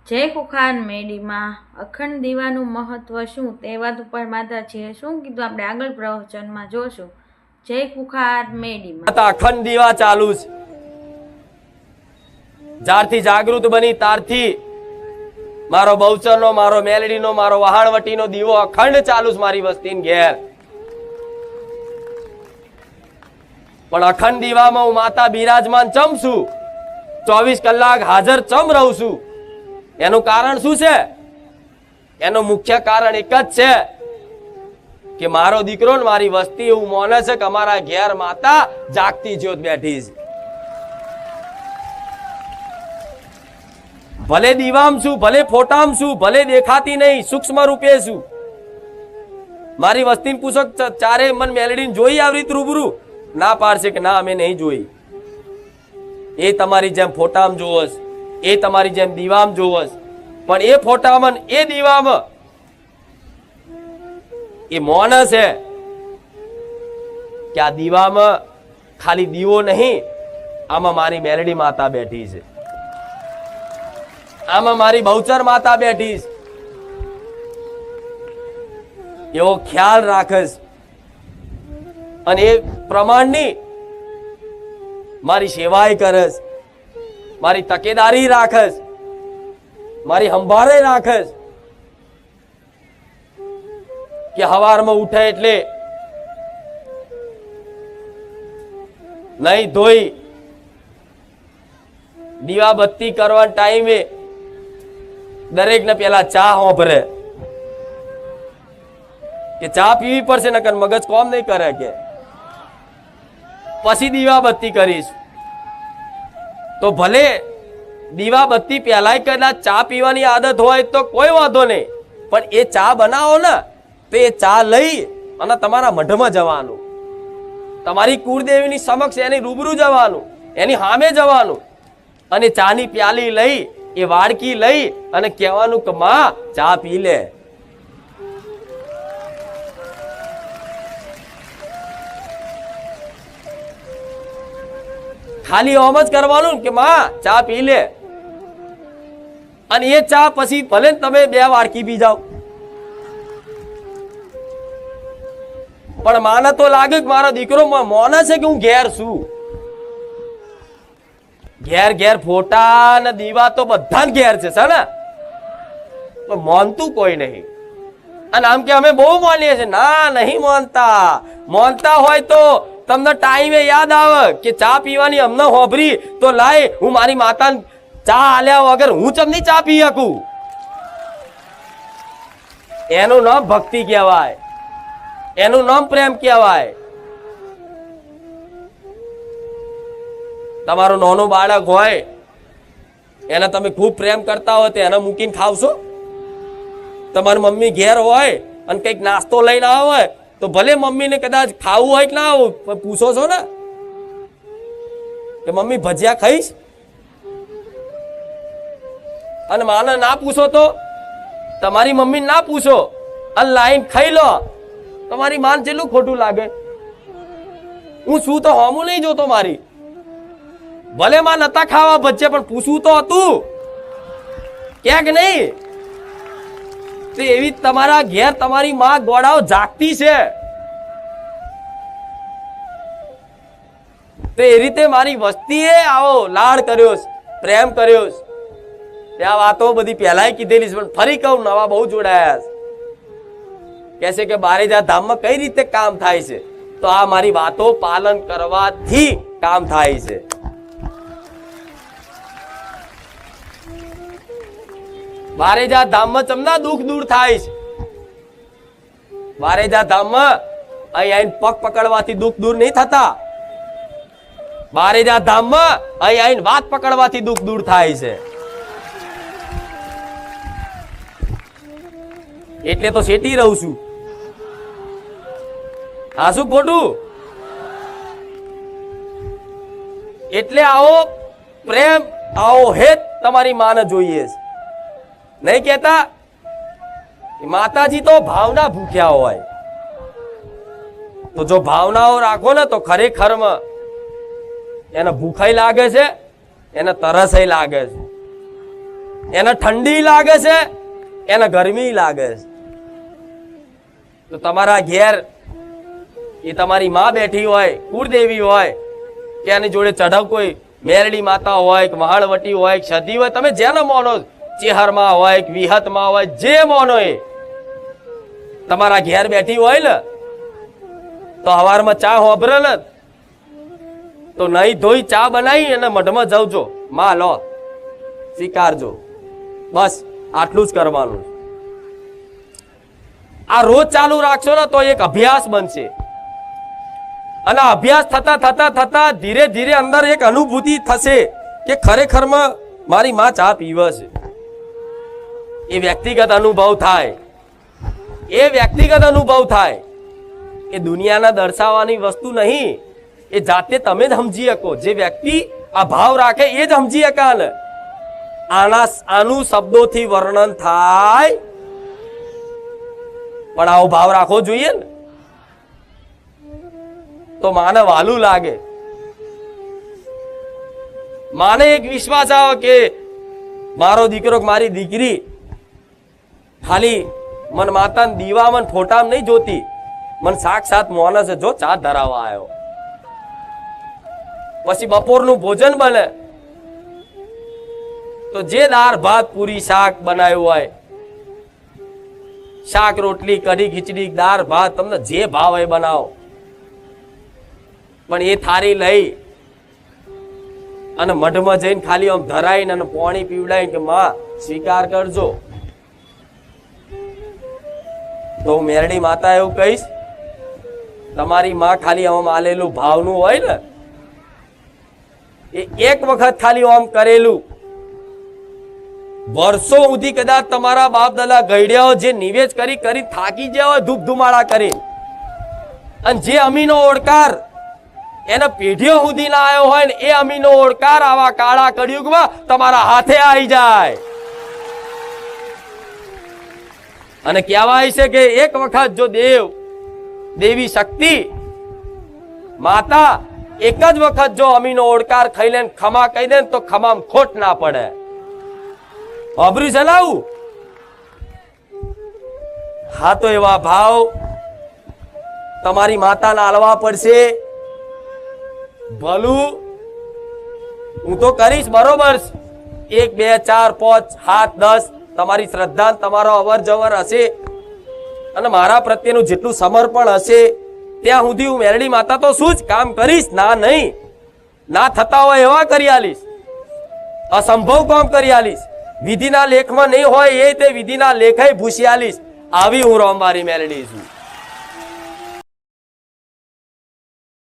જય કુખાર મેડીમાં અખંડ દીવાનું મહત્વ શું તે વાત ઉપર માતાજીએ શું કીધું આપણે આગળ પ્રવચનમાં જોશું। જય કુખાર મેડીમાં અખંડ દીવા ચાલુ છે, જ્યારથી જાગૃત બની ત્યારથી મારો બહુચરનો, મારો મેલડીનો, મારો વહાણવટીનો દીવો અખંડ ચાલુ છે મારી વસ્તીની ઘેર। પણ અખંડ દીવામાં હું માતા બિરાજમાન ચમ છું, 24 કલાક હાજર ચમ રહું છું। એનું કારણ શું છે? એનું મુખ્ય કારણ એક જ છે કે મારો દીકરો ને મારી વસ્તી એવું માને છે કે અમારા ઘેર માતા જાગતી જ્યોત બેઠી છે। ભલે દીવામ છું, ભલે ફોટામ છું, ભલે દેખાતી નહીં, સૂક્ષ્મ રૂપે છું। મારી વસ્તીને પૂછો ચારે મન મેલડીને જોઈ આવી રીત રૂબરૂ? ના પાડશે કે ના અમે નહીં જોઈ। એ તમારી જેમ ફોટામ જોવસ, એ તમારી જેમ દીવામ જોવસ, પણ એ ફોટામાં એ દીવામાં એ મૌન છે કે આ દીવામાં ખાલી દીવો નહીં, આમાં મારી મેલડી માતા બેઠી છે, આમાં મારી બહુચર માતા બેઠી છે। એવો ખ્યાલ રાખસ અને એ પ્રમાણની મારી સેવાય કરસ, મારી તકેદારી રાખસ, મારી સંભાળે રાખસ કે હવારમાં ઉઠે એટલે નહીં ધોઈ દીવા બત્તી કરવાના ટાઈમે દરેક ને પેલા ચા હોભરે કે ચા પીવી પડશે, નકર મગજ કોમ નહીં કરે કે પછી દીવા બત્તી કરીશ। તો ભલે દીવા બત્તી પહેલાય કદાચ ચા પીવાની આદત હોય તો કોઈ વાંધો નહીં, પણ એ ચા બનાવો ને તો એ ચા લઈ અને તમારા મઢમાં જવાનું, તમારી કુળદેવીની સમક્ષ એની રૂબરૂ જવાનું, એની સામે જવાનું અને ચાની પ્યાલી લઈ, એ વાડકી લઈ અને કહેવાનું કે માં ચા પી લે। ખાલી ઓમ જ કરવાનું કે માં ચા પી લે, અને એ ચા પછી ભલે તમે 2 વાડકી પી જાઓ, પણ માને તો લાગે કે મારો દીકરો મોને છે કે હું ઘેર છું। ઘેર ઘેર ફોટા ને દીવા તો બધા ઘેર છે ને, પણ માનતું કોઈ નહીં। અને આમ કે અમે બહુ માનીએ છીએ, ના નહીં માનતા। માનતા હોય તો તમને ટાઈમે યાદ આવે કે ચા પીવાની અમને હોભરી તો લાય હું મારી માતાને ચા આલ્યા વગર હું ચમની ચા પી શકું। એનું નામ ભક્તિ કહેવાય, એનું નામ પ્રેમ કહેવાય। તમારું નાનું બાળક હોય એને તમે ખૂબ પ્રેમ કરતા હોય તો એને મૂકીને ખાવશો? તમારી મમ્મી ઘેર હોય અને કઈક નાસ્તો લઈને આવે તો ભલે મમ્મીને કદાચ ખાવું હોય કે ના આવું પૂછો છો ને કે મમ્મી ભજીયા ખાઈશ? અને માને ના પૂછો તો તમારી મમ્મી ના પૂછો અને લાઈન ખાઈ લો, તમારી માન જેટલું ખોટું લાગે। હું શું તો હોમું નહીં જોતો મારી, ભલે માં નતા ખાવા ભજ્યા પણ પૂછવું તો હતું ક્યાંક નહીં? તો એવી તમારા ઘેર તમારી માં ગોળાઓ જાગતી છે, તો એ રીતે મારી વસ્તીએ આવો લાડ કર્યો, પ્રેમ કર્યો। ત્યાં વાતો બધી પહેલાય કીધેલી છે, પણ ફરી કહું, નવા બહુ જોડાયા છે। કહે છે કે બારેજા ધામમાં કઈ રીતે કામ થાય છે? તો આ મારી વાતો પાલન કરવાથી કામ થાય છે। બારેજા ધામમાં ચમના દુઃખ દૂર થાય છે? બારેજા ધામમાં અહીં પગ પકડવાથી દુઃખ દૂર નહીં થતા, બારેજા ધામમાં અહીં વાત પકડવાથી દુઃખ દૂર થાય છે। એટલે તો શેટી રહું છું। હા શું ખોટું? એટલે આવો પ્રેમ, આવો હેત તમારી માને જોઈએ છે। નહીં કેતા માતાજી તો ભાવના ભૂખ્યા હોય, તો જો ભાવનાઓ રાખો ને તો ખરેખરમાં એને ભૂખાઈ લાગે છે, એને તરસય લાગે છે। એને ઠંડી લાગે છે, એને ગરમી લાગે છે. તો તમારા ઘેર એ તમારી માં બેઠી હોય, કુળદેવી હોય, કે એની જોડે ચઢવ કોઈ મેરડી માતા હોય, કે મહાળવટી હોય, કે સતી હોય, તમે જેને માનો, ચેહરમાં હોય કે વિહતમાં હોય, જે માનો એ તમારા ઘેર બેઠી હોય ને, તો હવારમાં ચા હોભરે ને, તો નહીં ધોઈ ચા બનાવી અને મઢમાં જવજો, માં લો સ્વીકારજો. બસ આટલું જ કરવાનું. આ રોજ ચાલુ રાખશો ને તો એક અભ્યાસ બનશે, અને અભ્યાસ થતા થતા થતા ધીરે ધીરે અંદર એક અનુભૂતિ થશે કે ખરેખરમાં મારી માં ચા પીવે છે. એ વ્યક્તિગત અનુભવ થાય, એ વ્યક્તિગત અનુભવ થાય. એ દુનિયાના દર્શાવવાની વસ્તુ નહીં, એ જાતે તમે જ સમજી શકો. જે વ્યક્તિ આ ભાવ રાખે એ જ સમજી શકા ને. આનું શબ્દોથી વર્ણન થાય, પણ આવો ભાવ રાખવો જોઈએ ને, તો માને વાલું લાગે. માને એક વિશ્વાસ આવે કે મારો દીકરો મારી દીકરી ખાલી મન માતા દીવા મન ફોટા નહીં જોતી, મન સાક્ષાત માણસ જો ચા ધરાવવા આવ્યો. પછી બપોરનું ભોજન બને તો જે દાળ ભાત પૂરી શાક બનાવ્યું હોય, શાક રોટલી કઢી ખીચડી દાળ ભાત તમને જે ભાવ હોય બનાવો, પણ એ થાળી લઈ અને મઢમાં જઈને ખાલી આમ ધરાઈને અને પાણી પીવડાવીને કે માં સ્વીકાર કરજો, તો મેરડી માતા એવું કહીશ, તમારી માં ખાલી આમ આલેલું ભાવનું હોય ને, એ એક વખત ખાલી આમ કરેલું વર્ષો સુધી કદાચ તમારા બાપ દાદા ગઈડ્યા જે નિવેશ કરી કરી થાકી ગયા હોય ધૂપ ધુમાડા કરી, અને જે અમીનો ઓળકાર એને પેઢીઓ સુધી ના આવ્યો હોય ને, એ અમીનો ઓળકાર આવા કાળા કળિયુગમાં તમારા હાથે આવી જાય. અને કહેવાય છે કે એક વખત જો દેવી શક્તિ માતા એક જ વખત જો અમીનો ઓળકાર ખાઈ લે ખમા કહી દે તો ખમામ ખોટ ના પડે. અબરી ચલાવું. હા, તો એવા ભાવ તમારી માતાના આલવા પડશે. ભલું હું તો કરીશ, બરોબર, 1 2 4 5 7 10 તમારી શ્રદ્ધા તમારો અવર જવર હશે અને મારા પ્રત્યેનું જેટલું સમર્પણ હશે ત્યાં સુધી હું મેરડી માતા તો શું જ કામ કરીશ. ના નહીં, ના થતા હોય એવા કરી આલીશ, અસંભવ કામ કરી આલીશ, વિધિના લેખમાં નહીં હોય એ તે વિધિના લેખાય ભૂસી આલીશ. આવી હું રોમવારી મેરડી છું.